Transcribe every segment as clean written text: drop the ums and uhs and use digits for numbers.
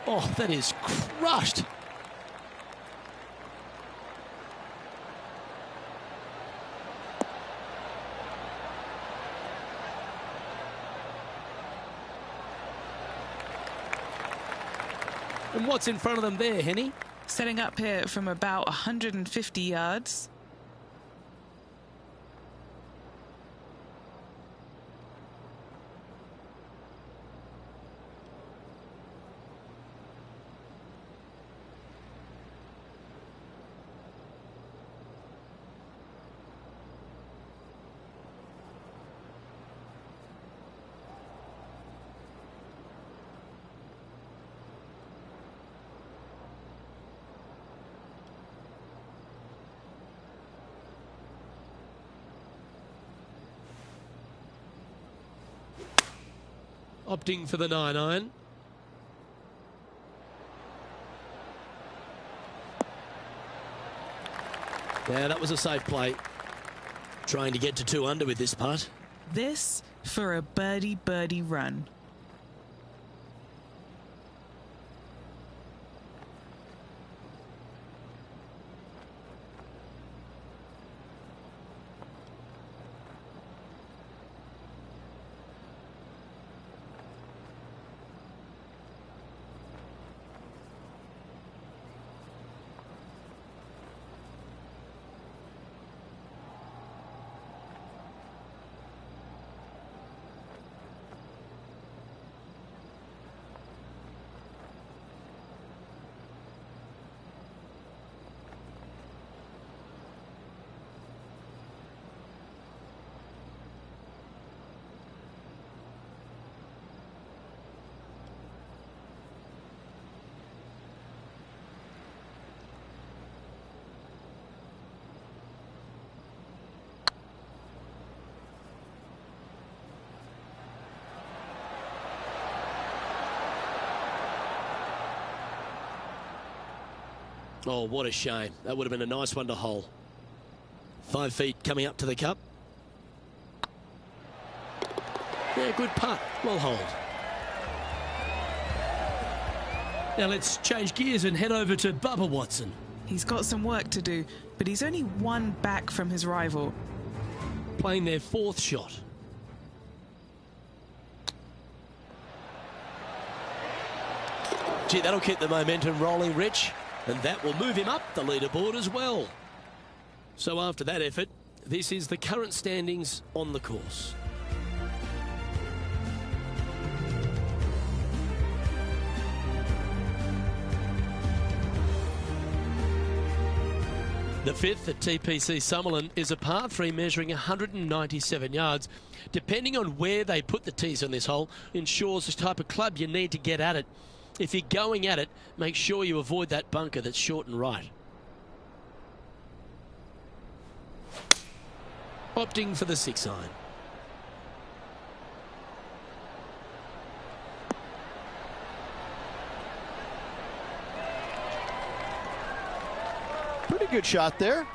Oh, that is crushed. And what's in front of them there, Henny? Setting up here from about 150 yards. Opting for the 9-iron. Yeah, that was a safe play. Trying to get to 2 under with this putt. This for a birdie run. Oh, what a shame. That would have been a nice one to hole. 5 feet coming up to the cup. Yeah, good putt. Well holed. Now let's change gears and head over to Bubba Watson. He's got some work to do, but he's only 1 back from his rival. Playing their 4th shot. Gee, that'll keep the momentum rolling, Rich. And that will move him up the leaderboard as well. So after that effort, this is the current standings on the course. The 5th at TPC Summerlin is a par 3 measuring 197 yards. Depending on where they put the tees on this hole ensures the type of club you need to get at it. If you're going at it, make sure you avoid that bunker that's short and right. Opting for the 6-iron. Pretty good shot there.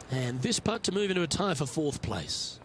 And this putt to move into a tie for 4th place.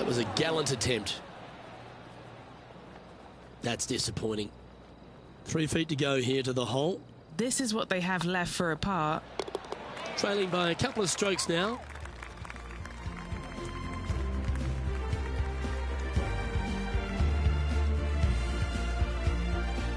That was a gallant attempt. That's disappointing. 3 feet to go here to the hole. This is what they have left for a par. Trailing by a couple of strokes now.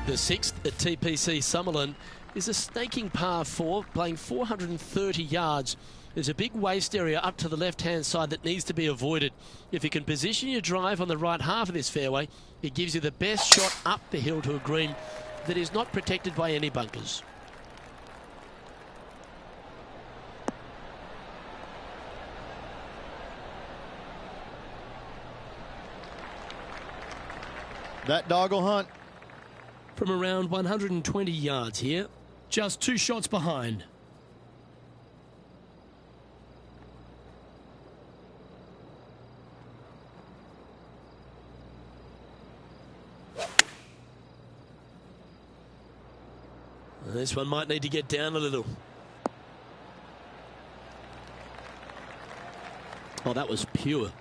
The 6th at TPC Summerlin is a snaking par 4, playing 430 yards. There's a big waste area up to the left-hand side that needs to be avoided. If you can position your drive on the right half of this fairway, it gives you the best shot up the hill to a green that is not protected by any bunkers. That dog will hunt. From around 120 yards here, just 2 shots behind. This one might need to get down a little. Oh, that was pure.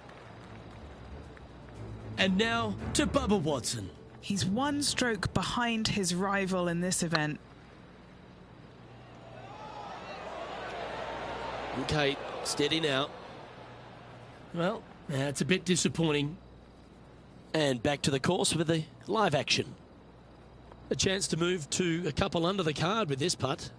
And now to Bubba Watson. He's 1 stroke behind his rival in this event. Okay, steady now. Well, that's a bit disappointing. And back to the course with the live action. A chance to move to a couple under the card with this putt.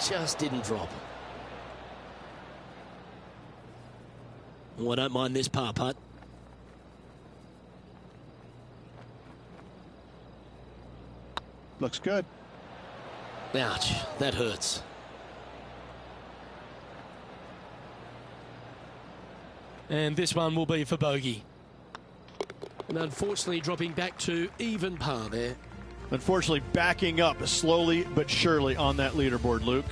Just didn't drop. Oh, I don't mind this par putt. Looks good. Ouch, that hurts. And this one will be for bogey. And unfortunately dropping back to even par there. Unfortunately, backing up slowly but surely on that leaderboard, Luke.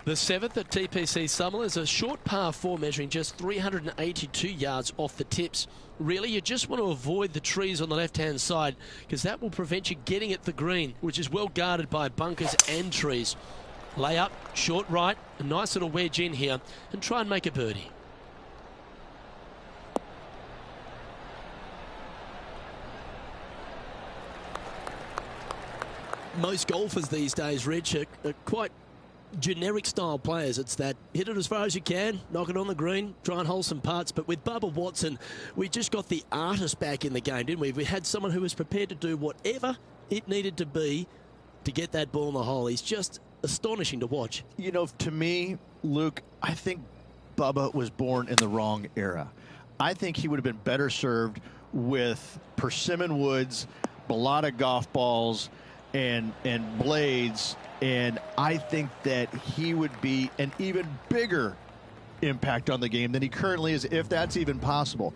The 7th at TPC Summerlin is a short par 4 measuring just 382 yards off the tips. Really, you just want to avoid the trees on the left-hand side because that will prevent you getting at the green, which is well guarded by bunkers and trees. Lay up, short right, a nice little wedge in here, and try and make a birdie. Most golfers these days, Rich, are quite generic style players. It's that hit it as far as you can, knock it on the green, try and hold some putts. But with Bubba Watson, we just got the artist back in the game, didn't we? We had someone who was prepared to do whatever it needed to be to get that ball in the hole. He's just astonishing to watch. You know, to me, Luke, I think Bubba was born in the wrong era. I think he would have been better served with persimmon woods, balata golf balls, and blades, and I think that he would be an even bigger impact on the game than he currently is, if that's even possible.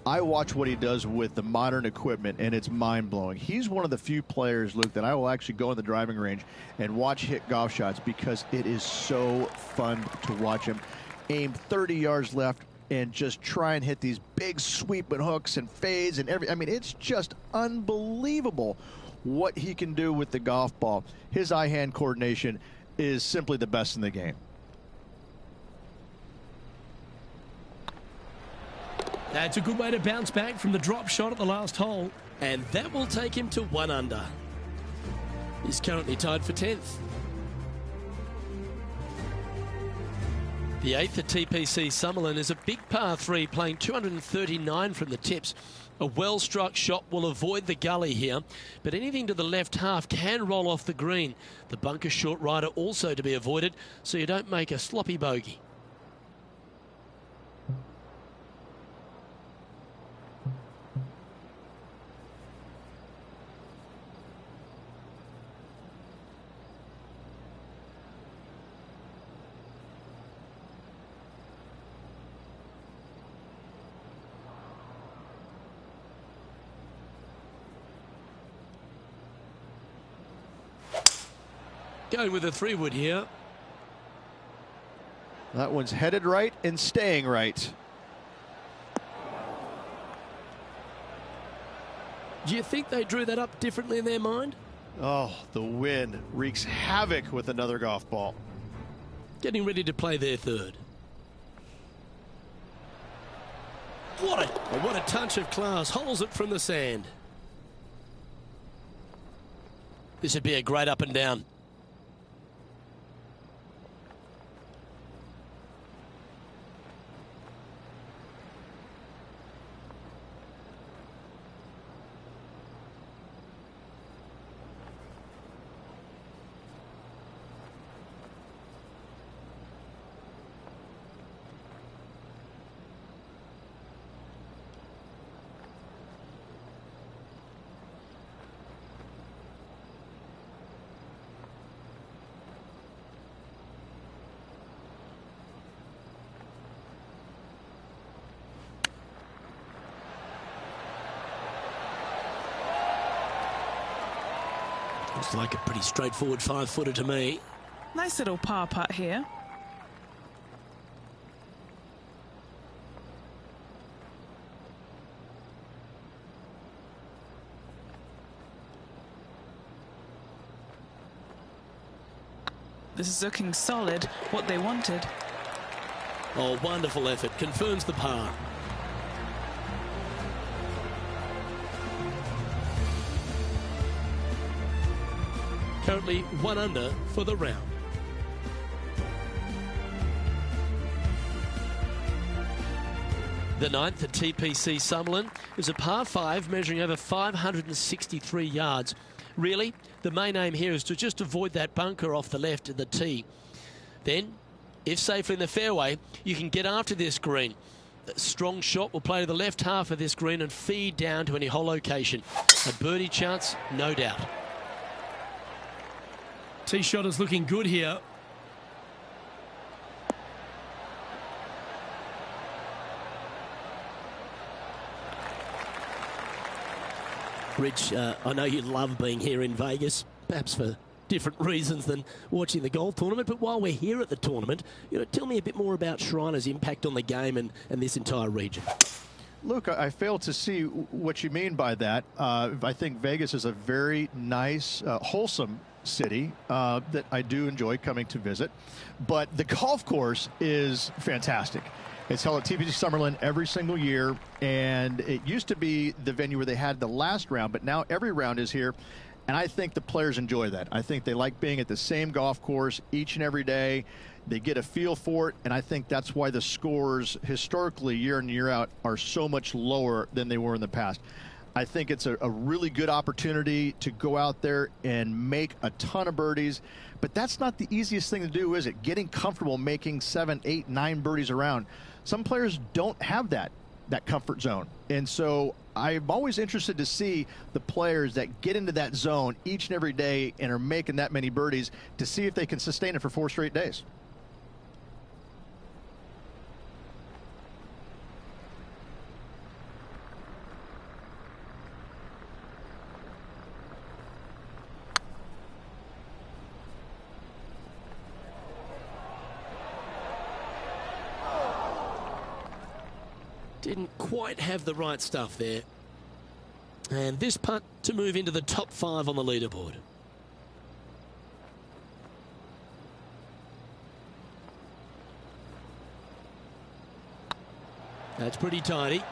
I watch what he does with the modern equipment, and it's mind-blowing. He's one of the few players, Luke, that I will actually go in the driving range and watch hit golf shots because it is so fun to watch him aim 30 yards left and just try and hit these big sweeping hooks and fades and everything. I mean, it's just unbelievable what he can do with the golf ball. His eye-hand coordination is simply the best in the game. That's a good way to bounce back from the drop shot at the last hole. And that will take him to 1 under. He's currently tied for 10th. The 8th at TPC Summerlin is a big par 3 playing 239 from the tips. A well-struck shot will avoid the gully here, but anything to the left half can roll off the green. The bunker short rider also to be avoided, so you don't make a sloppy bogey. Going with a 3-wood here. That one's headed right and staying right. Do you think they drew that up differently in their mind? Oh, the wind wreaks havoc with another golf ball. Getting ready to play their third. What a touch of class. Holds it from the sand. This would be a great up and down. Looks like a pretty straightforward 5-footer to me. Nice little par putt here. This is looking solid, what they wanted. Oh, wonderful effort. Confirms the par. Currently 1 under for the round. The 9th at TPC Summerlin is a par 5 measuring over 563 yards. Really, the main aim here is to just avoid that bunker off the left of the tee. Then, if safely in the fairway, you can get after this green. A strong shot will play to the left half of this green and feed down to any hole location. A birdie chance, no doubt. Tee shot is looking good here. Rich, I know you love being here in Vegas, perhaps for different reasons than watching the golf tournament, but while we're here at the tournament, tell me a bit more about Shriners' impact on the game and this entire region. Luke, I fail to see what you mean by that. I think Vegas is a very nice, wholesome city that I do enjoy coming to visit, but the golf course is fantastic. It's held at TPC Summerlin every single year, and it used to be the venue where they had the last round, but now every round is here, and I think the players enjoy that. I think they like being at the same golf course each and every day. They get a feel for it, and I think that's why the scores historically year in and year out are so much lower than they were in the past. I think it's a really good opportunity to go out there and make a ton of birdies, but that's not the easiest thing to do, is it? Getting comfortable making 7, 8, 9 birdies around. Some players don't have that comfort zone, and so I'm always interested to see the players that get into that zone each and every day and are making that many birdies to see if they can sustain it for 4 straight days. Didn't quite have the right stuff there. And this putt to move into the top 5 on the leaderboard. That's pretty tidy.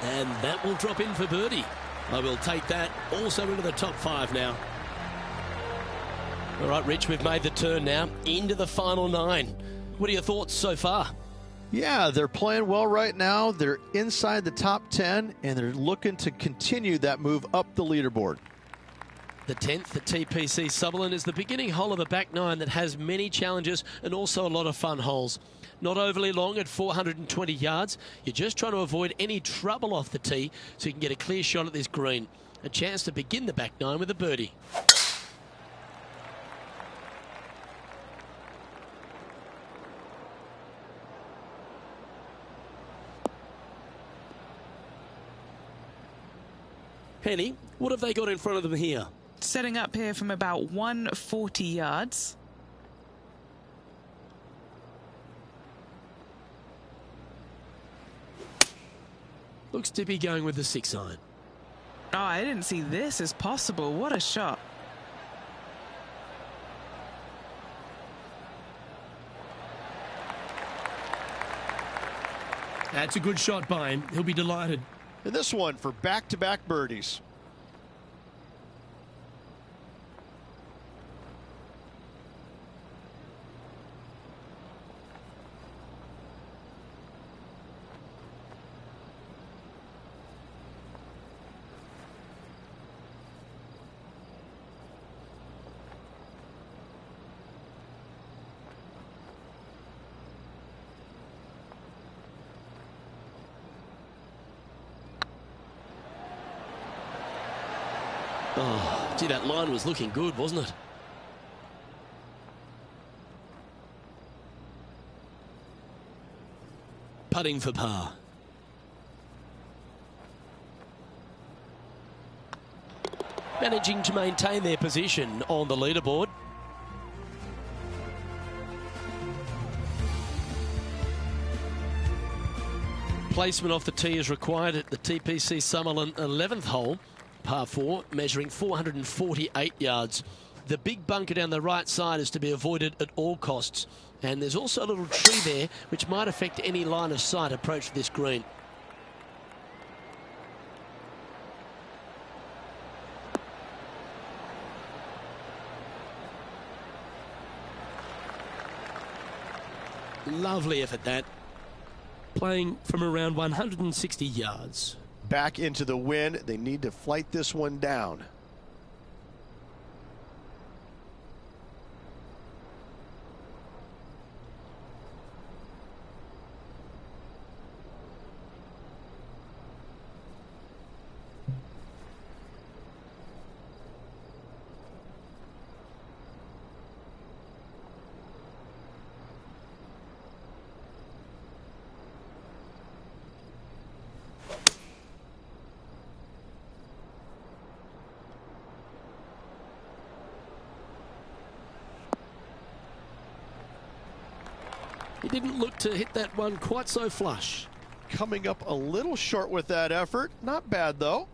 And that will drop in for birdie. I will take that also into the top 5 now. All right, Rich, we've made the turn now into the final 9. What are your thoughts so far? Yeah, they're playing well right now. They're inside the top 10, and they're looking to continue that move up the leaderboard. The 10th, the TPC Summerlin, is the beginning hole of a back 9 that has many challenges and also a lot of fun holes. Not overly long at 420 yards. You're just trying to avoid any trouble off the tee so you can get a clear shot at this green. A chance to begin the back 9 with a birdie. Penny, what have they got in front of them here? Setting up here from about 140 yards. Looks to be going with the 6-iron. Oh, I didn't see this as possible. What a shot. That's a good shot by him. He'll be delighted. And this one for back-to-back birdies. Oh, gee, that line was looking good, wasn't it? Putting for par. Managing to maintain their position on the leaderboard. Placement off the tee is required at the TPC Summerlin 11th hole. Par 4, measuring 448 yards. The big bunker down the right side is to be avoided at all costs. And there's also a little tree there which might affect any line of sight approach to this green. Lovely effort that. Playing from around 160 yards. Back into the wind. They need to flight this one down. He didn't look to hit that one quite so flush. Coming up a little short with that effort. Not bad, though.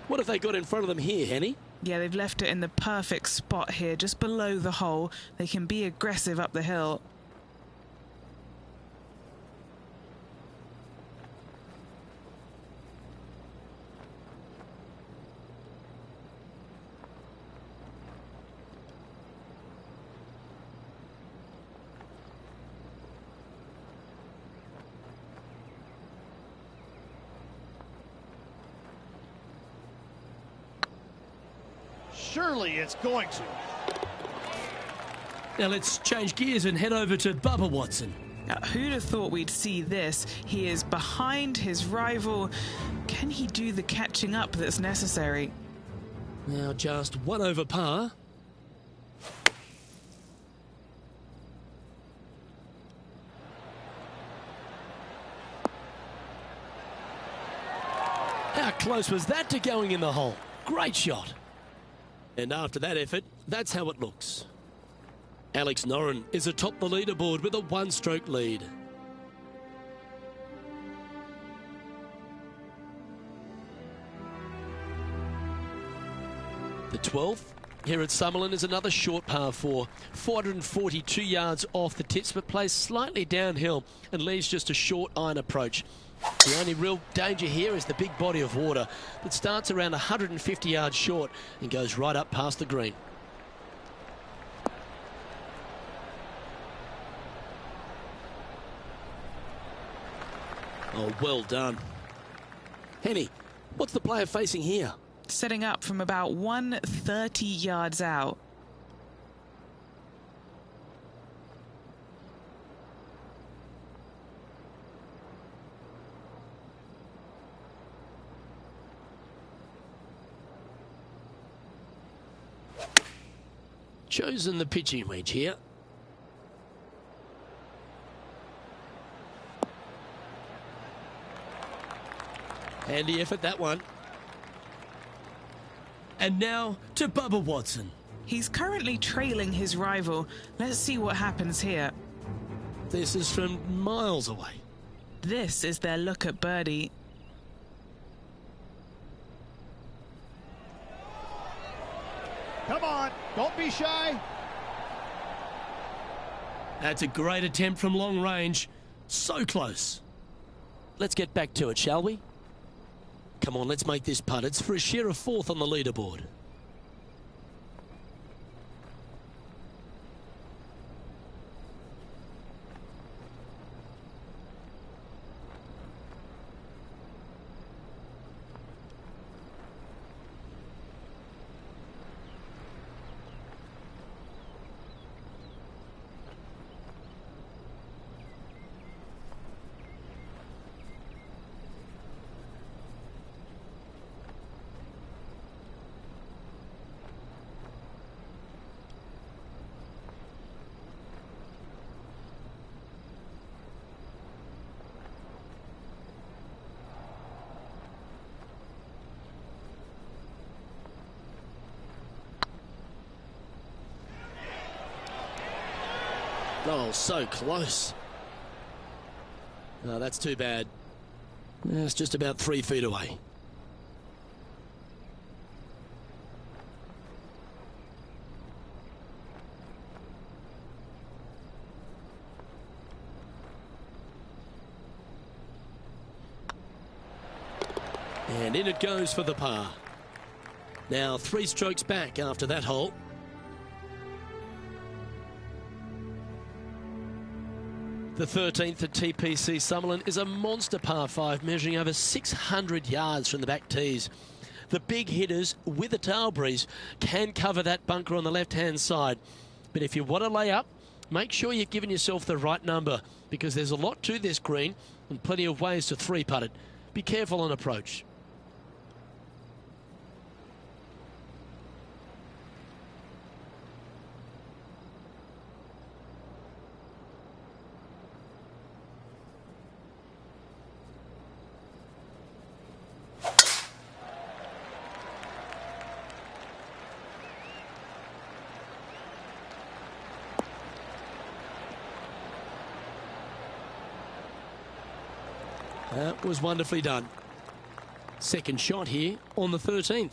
What have they got in front of them here, Henny? Yeah, they've left it in the perfect spot here, just below the hole. They can be aggressive up the hill. Surely it's going to. Now let's change gears and head over to Bubba Watson. Now, who'd have thought we'd see this? He is behind his rival. Can he do the catching up that's necessary? Now just 1 over par. How close was that to going in the hole? Great shot. And after that effort, that's how it looks. Alex Noren is atop the leaderboard with a 1-stroke lead. The 12th here at Summerlin is another short par 4, 442 yards off the tips, but plays slightly downhill and leaves just a short iron approach. The only real danger here is the big body of water that starts around 150 yards short and goes right up past the green. Oh, well done. Henny, what's the player facing here? Setting up from about 130 yards out. chosen the pitching wedge here. Handy effort, that one. And now to Bubba Watson. He's currently trailing his rival. Let's see what happens here. This is from miles away. This is their look at birdie. Come on, don't be shy. That's a great attempt from long range. So close. Let's get back to it, shall we? Come on, let's make this putt. It's for a share of 4th on the leaderboard. Oh, so close. Oh, that's too bad. It's just about 3 feet away. And in it goes for the par. Now 3 strokes back after that hole. The 13th at TPC Summerlin is a monster par 5 measuring over 600 yards from the back tees. The big hitters with a tail breeze can cover that bunker on the left-hand side. But if you want to lay up, make sure you've given yourself the right number because there's a lot to this green and plenty of ways to 3-putt it. Be careful on approach. That was wonderfully done. Second shot here on the 13th.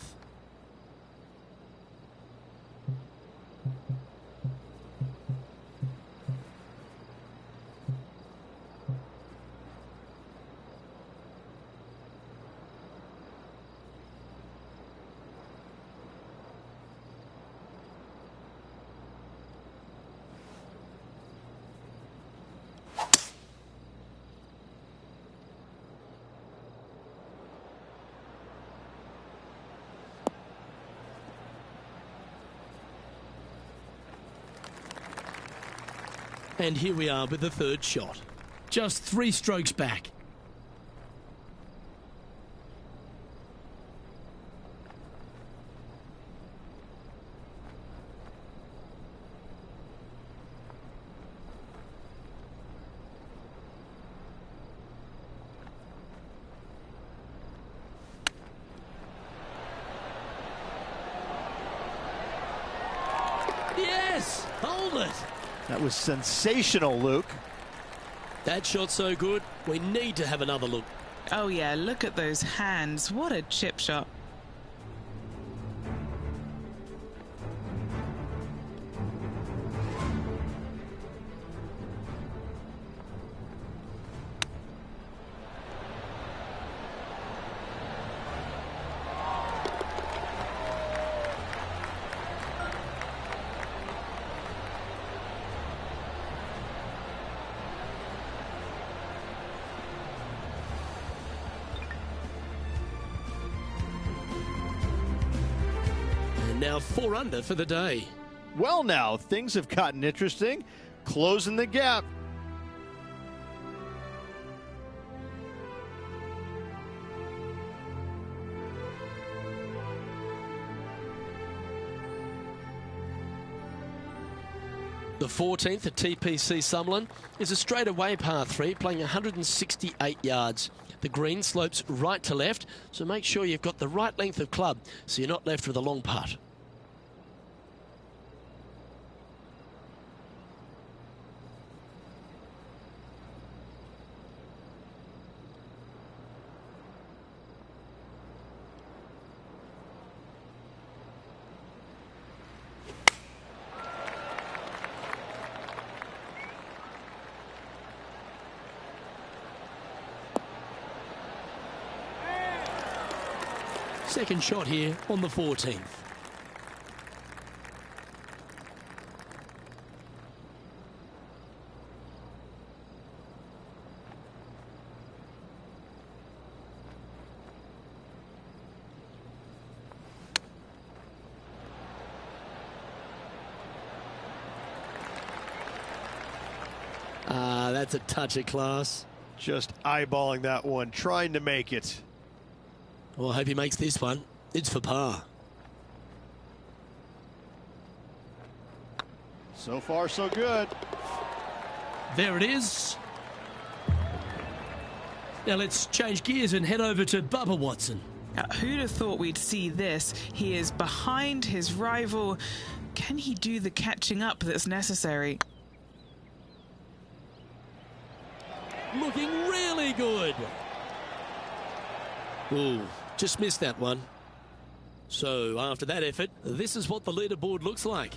And here we are with the third shot. Just 3 strokes back. Yes! Hold it! That was sensational, Luke. That shot's so good, we need to have another look. Oh yeah, look at those hands. What a chip shot. Now 4 under for the day. Well, now, things have gotten interesting. Closing the gap. The 14th at TPC Summerlin is a straightaway par 3 playing 168 yards. The green slopes right to left, so make sure you've got the right length of club so you're not left with a long putt. Second shot here on the 14th. That's a touch of class. Just eyeballing that one, trying to make it. Well, I hope he makes this one. It's for par. So far, so good. There it is. Now let's change gears and head over to Bubba Watson. Who'd have thought we'd see this? He is behind his rival. Can he do the catching up that's necessary? Looking really good. Ooh, just missed that one. So after that effort, this is what the leaderboard looks like.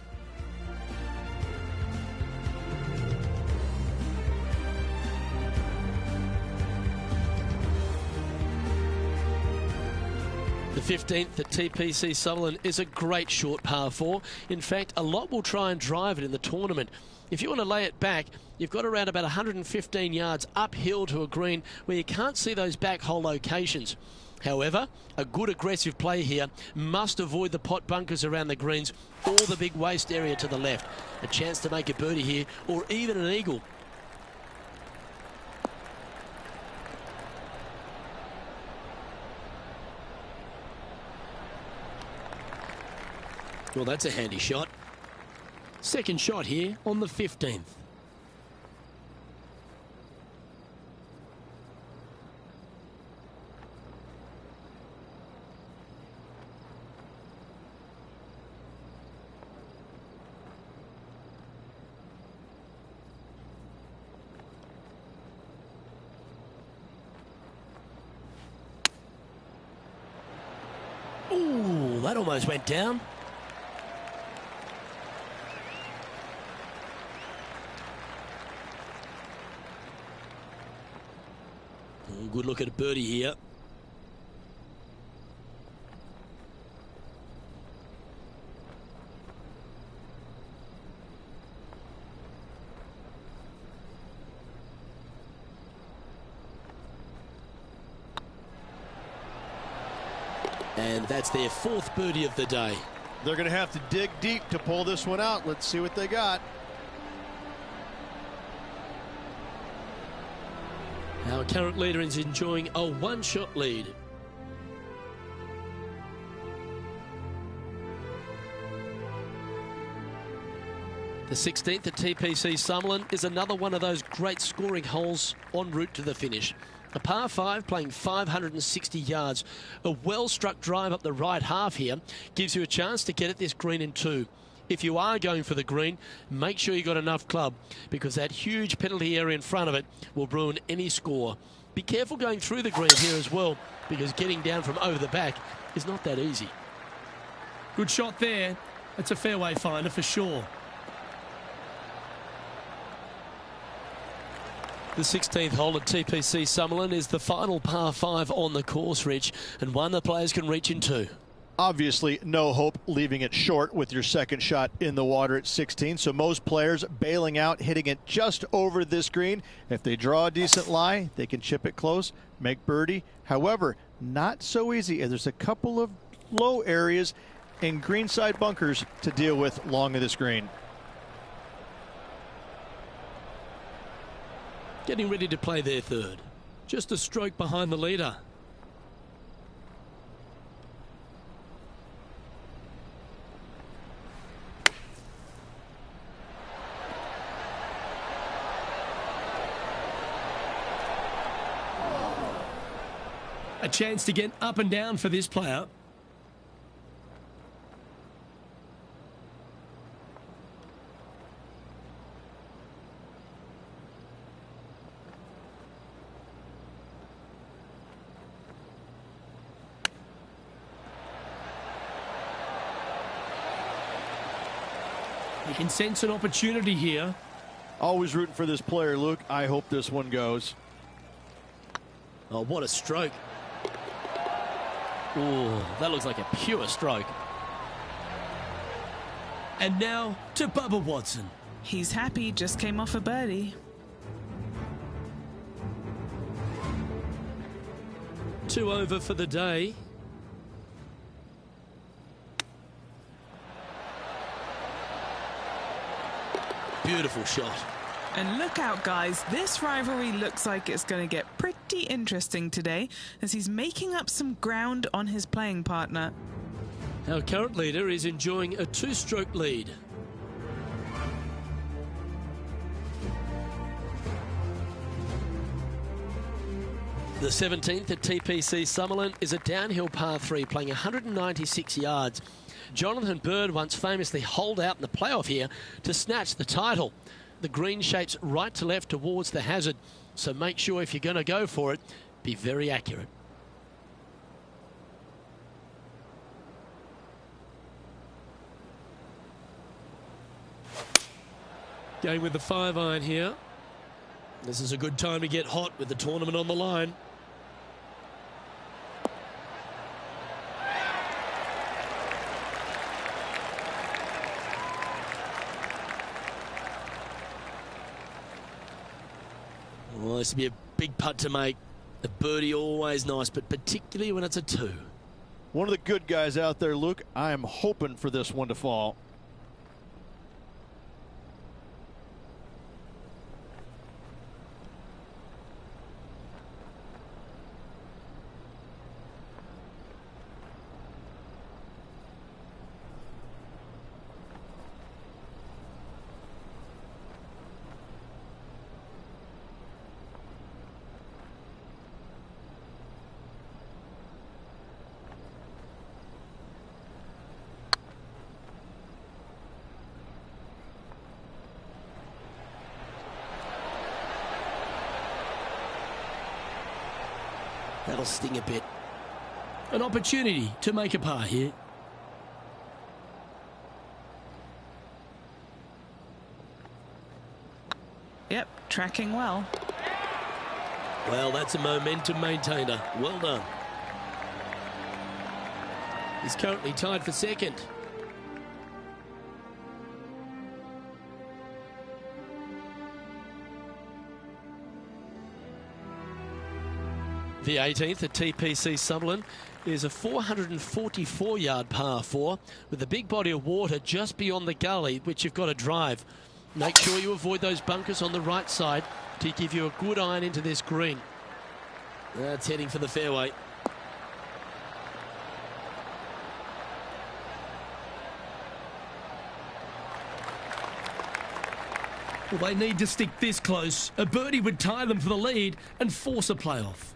The 15th at TPC Sutherland is a great short par 4. In fact, a lot will try and drive it in the tournament. If you want to lay it back, you've got around about 115 yards uphill to a green where you can't see those back hole locations. However, a good aggressive play here must avoid the pot bunkers around the greens or the big waste area to the left. A chance to make a birdie here or even an eagle. Well, that's a handy shot. Second shot here on the 15th. Ooh, that almost went down. Good look at a birdie here. And that's their fourth birdie of the day. They're going to have to dig deep to pull this one out. Let's see what they got. Our current leader is enjoying a one-shot lead. The 16th at TPC Summerlin is another one of those great scoring holes en route to the finish. A par 5 playing 560 yards. A well-struck drive up the right half here gives you a chance to get at this green in 2. If you are going for the green, make sure you got enough club because that huge penalty area in front of it will ruin any score. Be careful going through the green here as well because getting down from over the back is not that easy. Good shot there. That's a fairway finder for sure. The 16th hole at TPC Summerlin is the final par 5 on the course, Rich, and one the players can reach in 2. Obviously, no hope leaving it short with your second shot in the water at 16. So most players bailing out, hitting it just over this green. If they draw a decent lie, they can chip it close, make birdie. However, not so easy. There's a couple of low areas and greenside bunkers to deal with long of this green. Getting ready to play their third. Just a stroke behind the leader. A chance to get up and down for this player. You can sense an opportunity here. Always rooting for this player, Luke. I hope this one goes. Oh, what a stroke. Oh, that looks like a pure stroke. And now to Bubba Watson. He's happy, just came off a birdie. 2 over for the day. Beautiful shot. And look out, guys. This rivalry looks like it's going to get pretty interesting today as he's making up some ground on his playing partner. Our current leader is enjoying a 2-stroke lead. The 17th at TPC Summerlin is a downhill par 3 playing 196 yards. Jonathan Bird once famously holed out in the playoff here to snatch the title. The green shapes right to left towards the hazard, so make sure if you're going to go for it, be very accurate. Going with the 5-iron here. This is a good time to get hot with the tournament on the line. Well, this would be a big putt to make. A birdie always nice, but particularly when it's a 2. One of the good guys out there, Luke. I am hoping for this one to fall. That'll sting a bit. An opportunity to make a par here. Yep, tracking well. Well, that's a momentum maintainer. Well done. He's currently tied for second. The 18th at TPC Summerlin is a 444-yard par 4 with a big body of water just beyond the gully, which you've got to drive. Make sure you avoid those bunkers on the right side to give you a good iron into this green. That's heading for the fairway. Well, they need to stick this close. A birdie would tie them for the lead and force a playoff.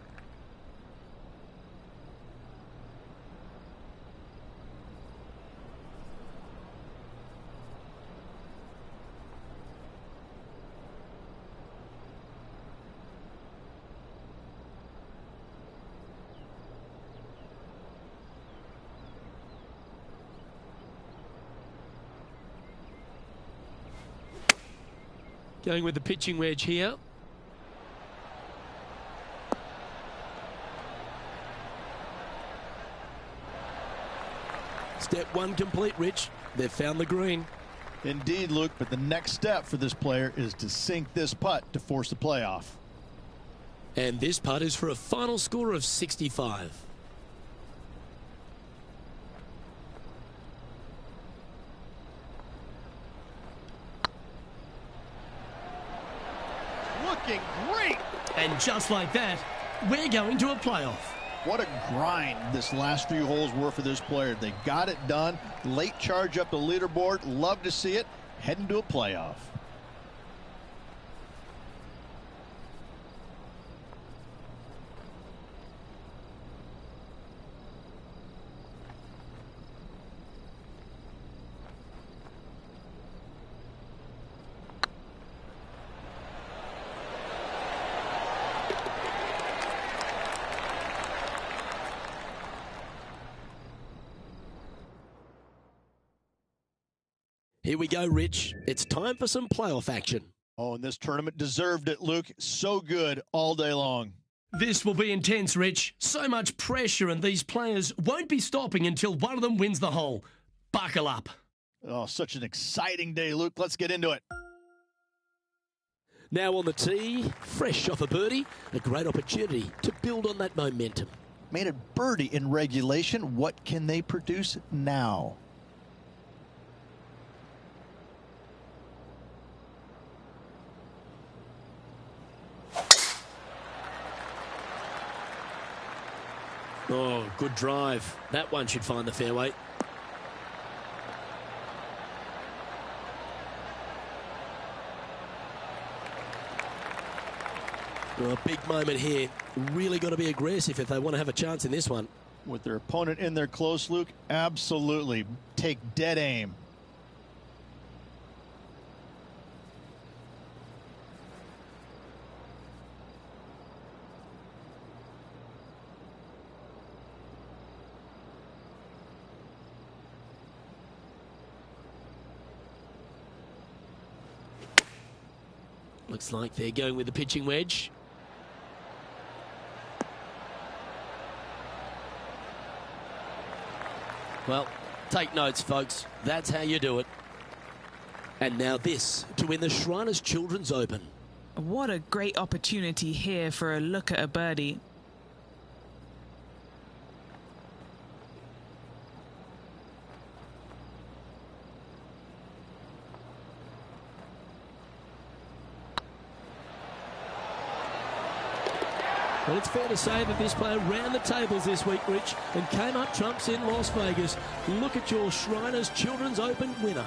Going with the pitching wedge here. Step 1 complete, Rich. They've found the green. Indeed, Luke, but the next step for this player is to sink this putt to force the playoff. And this putt is for a final score of 65. Looking great. And just like that, we're going to a playoff. What a grind this last few holes were for this player. They got it done. Late charge up the leaderboard. Love to see it. Heading to a playoff. Here we go, Rich. It's time for some playoff action. Oh, and this tournament deserved it, Luke. So good all day long. This will be intense, Rich. So much pressure, and these players won't be stopping until one of them wins the hole. Buckle up. Oh, such an exciting day, Luke. Let's get into it. Now on the tee, fresh off a birdie, a great opportunity to build on that momentum. Made it birdie in regulation. What can they produce now? Oh, good drive. That one should find the fairway. Well, a big moment here. Really got to be aggressive if they want to have a chance in this one. With their opponent in there close, Luke, absolutely take dead aim. Looks like they're going with the pitching wedge. Well, take notes, folks. That's how you do it. And now this to win the Shriners Children's Open. What a great opportunity here for a look at a birdie. Well, it's fair to say that this player ran the tables this week, Rich, and came up trumps in Las Vegas. Look at your Shriners Children's Open winner.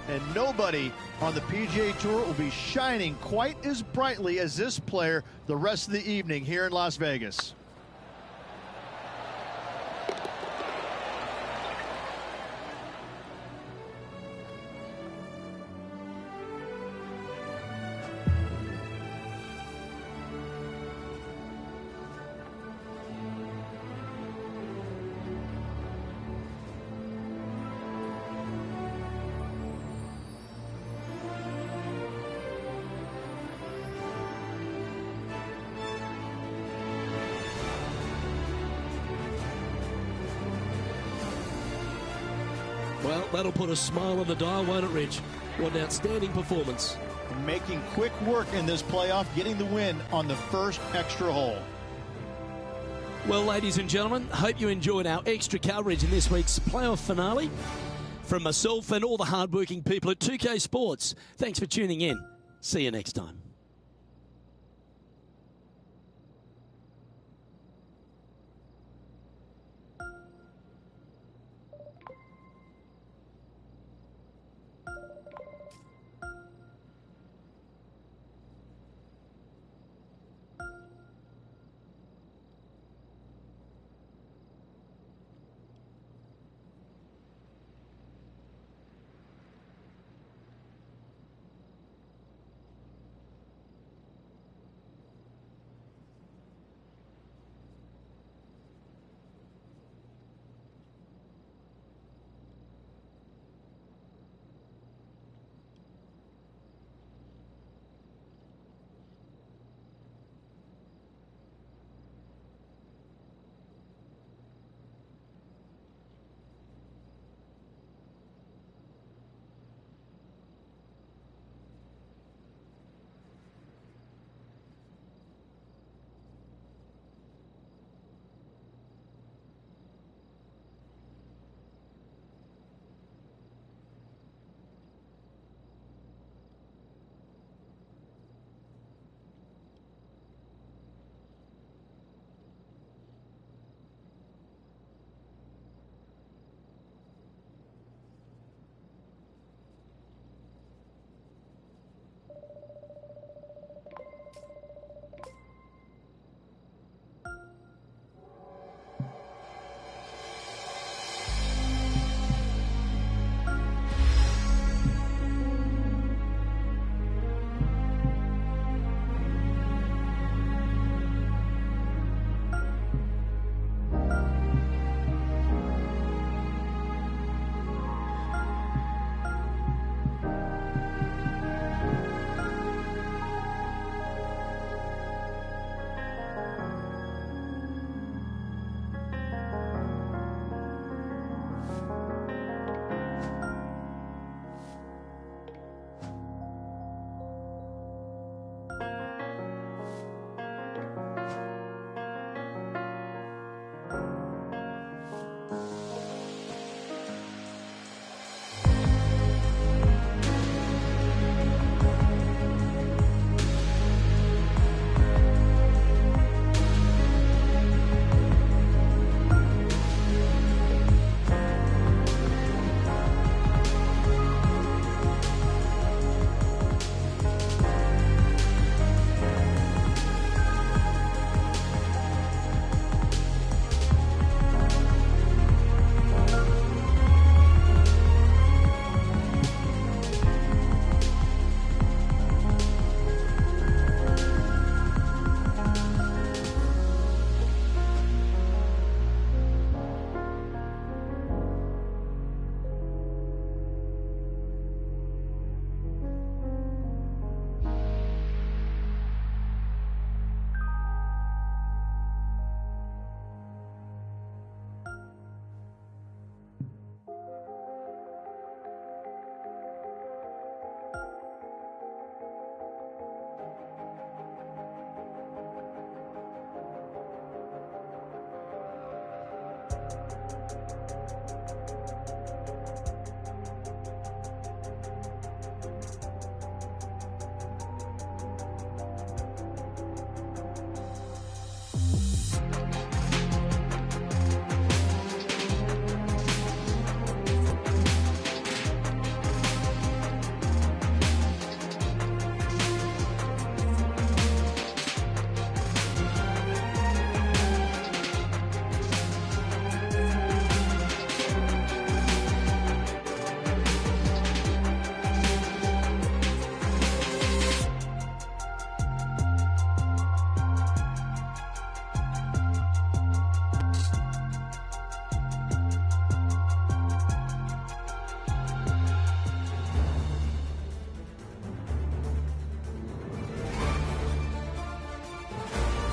And nobody on the PGA Tour will be shining quite as brightly as this player the rest of the evening here in Las Vegas. Well, that'll put a smile on the dial, won't it, Rich? What an outstanding performance. Making quick work in this playoff, getting the win on the first extra hole. Well, ladies and gentlemen, hope you enjoyed our extra coverage in this week's playoff finale. From myself and all the hardworking people at 2K Sports, thanks for tuning in. See you next time.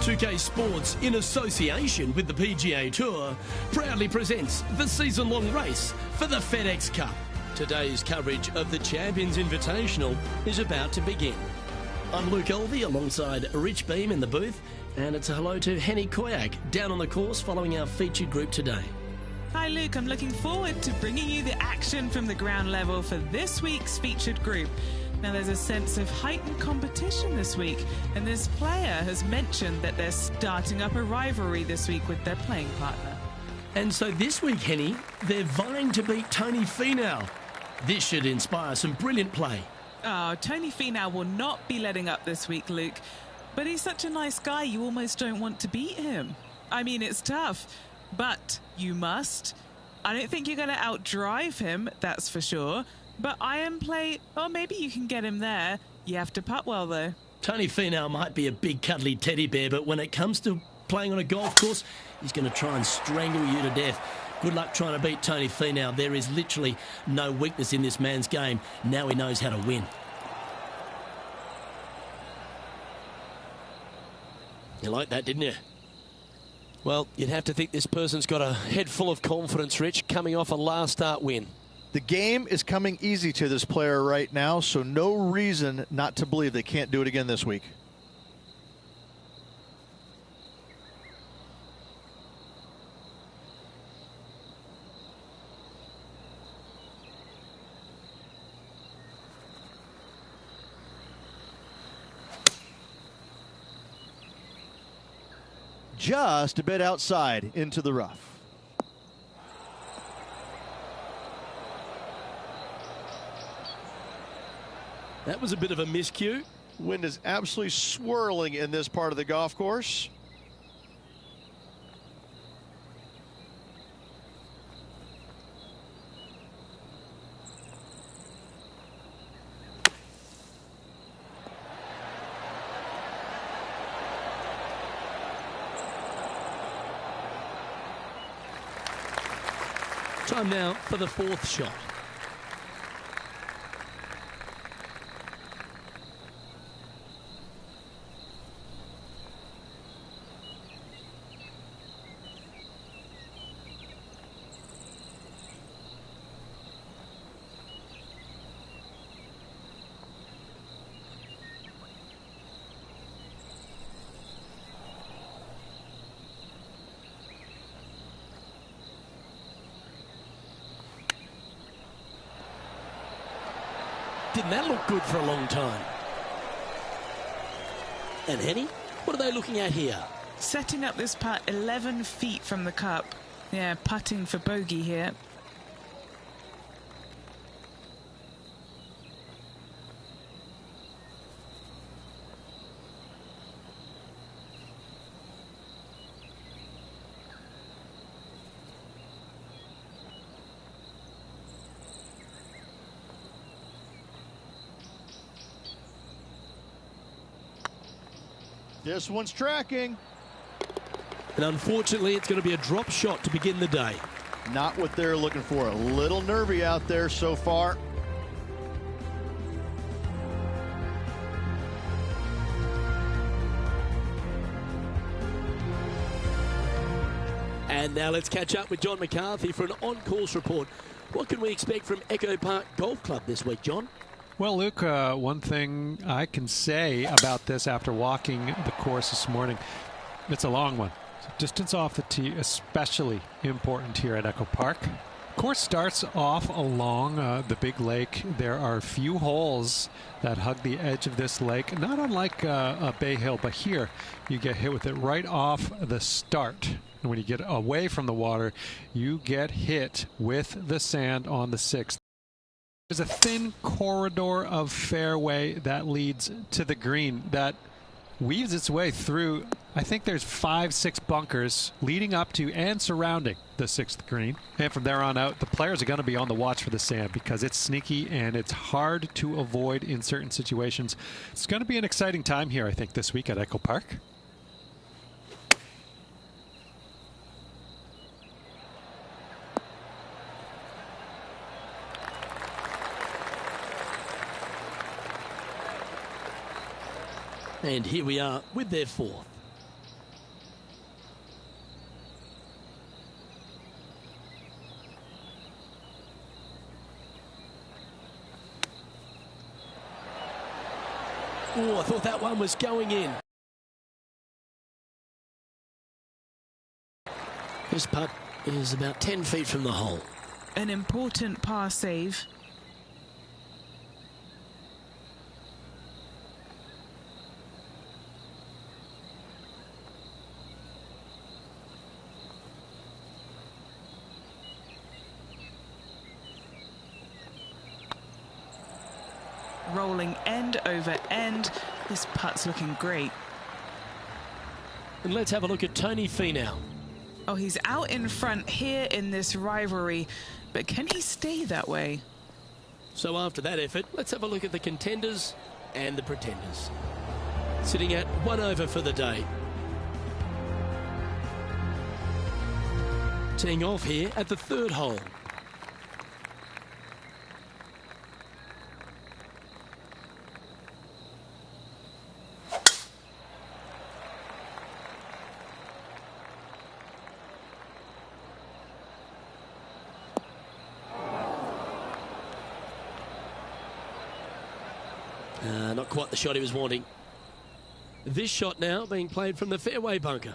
2K Sports, in association with the PGA Tour, proudly presents the season-long race for the FedEx Cup. Today's coverage of the Champions Invitational is about to begin. I'm Luke Elvey alongside Rich Beam in the booth, and it's a hello to Henny Koyak down on the course following our featured group today. Hi Luke, I'm looking forward to bringing you the action from the ground level for this week's featured group. Now there's a sense of heightened competition this week, and this player has mentioned that they're starting up a rivalry this week with their playing partner. And so this week, Henny, they're vying to beat Tony Finau. This should inspire some brilliant play. Oh, Tony Finau will not be letting up this week, Luke. But he's such a nice guy, you almost don't want to beat him. I mean, it's tough, but you must. I don't think you're going to outdrive him, that's for sure. But iron play, or maybe you can get him there. You have to putt well, though. Tony Finau might be a big cuddly teddy bear, but when it comes to playing on a golf course, he's going to try and strangle you to death. Good luck trying to beat Tony Finau. There is literally no weakness in this man's game. Now he knows how to win. You like that, didn't you? Well, you'd have to think this person's got a head full of confidence, Rich, coming off a last start win. The game is coming easy to this player right now, so no reason not to believe they can't do it again this week. Just a bit outside into the rough. That was a bit of a miscue. Wind is absolutely swirling in this part of the golf course. Time now for the fourth shot. Didn't that look good for a long time? And Henny, what are they looking at here? Setting up this putt 11 feet from the cup. Yeah, putting for bogey here. This one's tracking. And unfortunately, it's going to be a drop shot to begin the day. Not what they're looking for. A little nervy out there so far. And now let's catch up with John McCarthy for an on-course report. What can we expect from Echo Park Golf Club this week, John? Well, Luke, one thing I can say about this after walking the course this morning, it's a long one. So distance off the tee, especially important here at Echo Park. Course starts off along the big lake. There are a few holes that hug the edge of this lake, not unlike a Bay Hill, but here you get hit with it right off the start. And when you get away from the water, you get hit with the sand on the 6th. There's a thin corridor of fairway that leads to the green that weaves its way through. I think there's 5-6 bunkers leading up to and surrounding the 6th green. And from there on out, the players are going to be on the watch for the sand because it's sneaky and it's hard to avoid in certain situations. It's going to be an exciting time here, I think, this week at Echo Park. And here we are with their 4th. Oh, I thought that one was going in. This putt is about 10 feet from the hole. An important par save. Rolling end over end. This putt's looking great. And let's have a look at Tony Finau. Oh, he's out in front here in this rivalry, but can he stay that way? So after that effort, let's have a look at the contenders and the pretenders. Sitting at 1 over for the day. Teeing off here at the 3rd hole. Not quite the shot he was wanting. This shot now being played from the fairway bunker.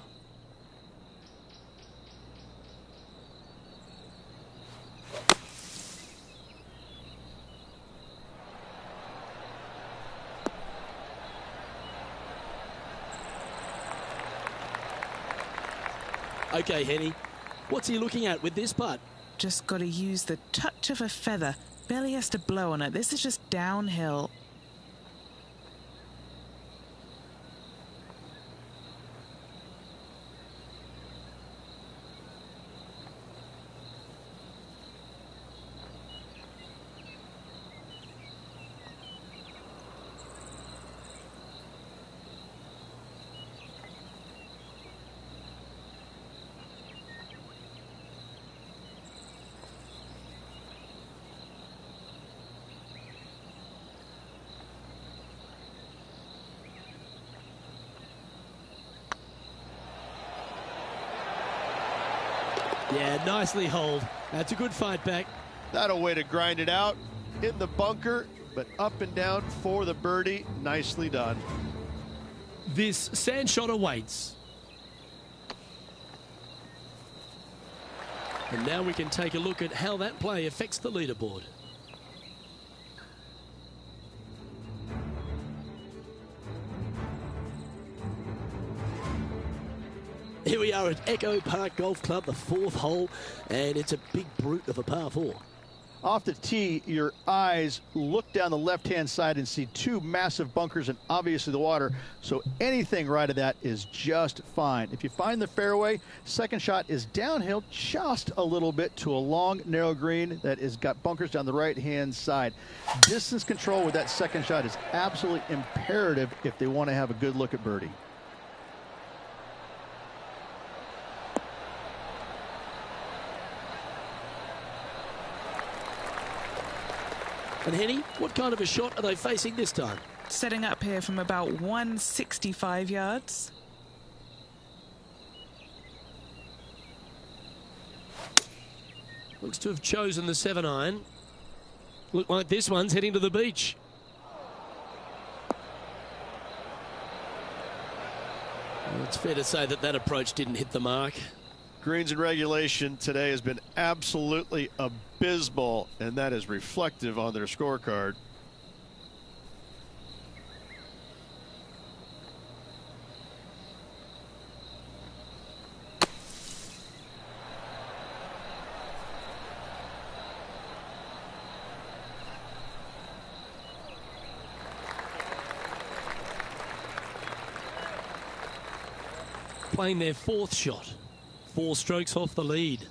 Okay, Henny, what's he looking at with this putt? Just got to use the touch of a feather. Barely has to blow on it. This is just downhill. Yeah, nicely holed. That's a good fight back. That a way to grind it out in the bunker, but up and down for the birdie. Nicely done. This sand shot awaits. And now we can take a look at how that play affects the leaderboard. Here we are at Echo Park Golf Club, the 4th hole, and it's a big brute of a par 4. Off the tee, your eyes look down the left-hand side and see 2 massive bunkers and obviously the water, so anything right of that is just fine. If you find the fairway, second shot is downhill just a little bit to a long, narrow green that has got bunkers down the right-hand side. Distance control with that second shot is absolutely imperative if they want to have a good look at birdie. And Henny, what kind of a shot are they facing this time? Setting up here from about 165 yards. Looks to have chosen the 7-iron. Look like this one's heading to the beach. It's fair to say that that approach didn't hit the mark. Greens in regulation today has been absolutely abysmal, and that is reflective on their scorecard. Playing their fourth shot. 4 strokes off the lead.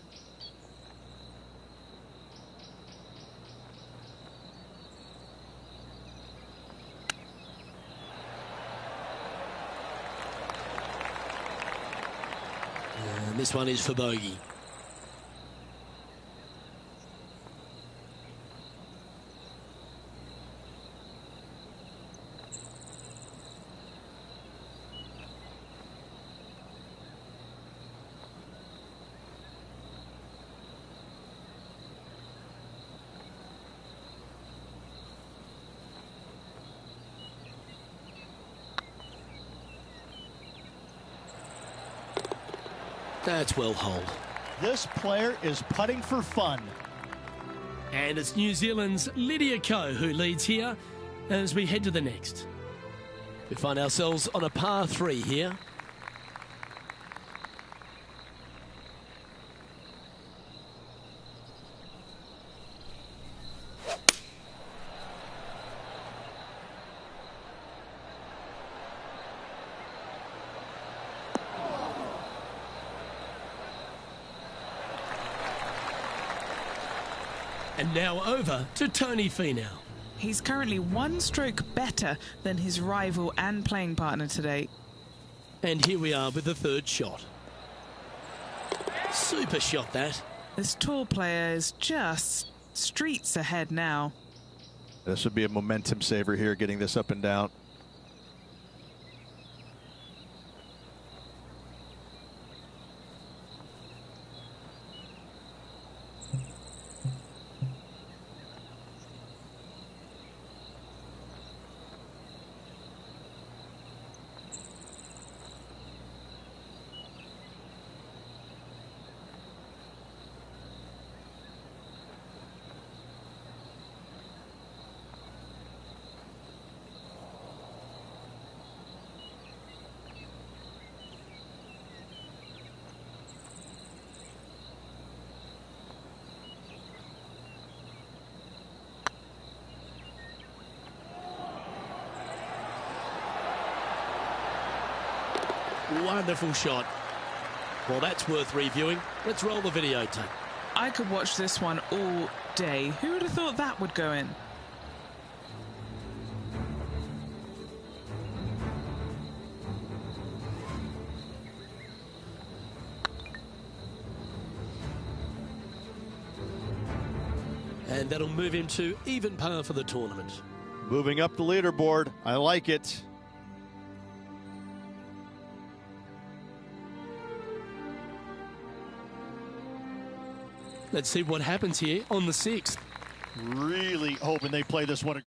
And this one is for bogey. That's well holed. This player is putting for fun. And it's New Zealand's Lydia Ko who leads here as we head to the next. We find ourselves on a par 3 here. And now over to Tony Finau. He's currently 1 stroke better than his rival and playing partner today. And here we are with the 3rd shot. Super shot, that. This tall player is just streets ahead now. This would be a momentum saver here, getting this up and down. Wonderful shot. Well, that's worth reviewing. Let's roll the videotape. I could watch this one all day. Who would have thought that would go in? And that'll move him to even par for the tournament. Moving up the leaderboard. I like it. Let's see what happens here on the 6th. Really hoping they play this one.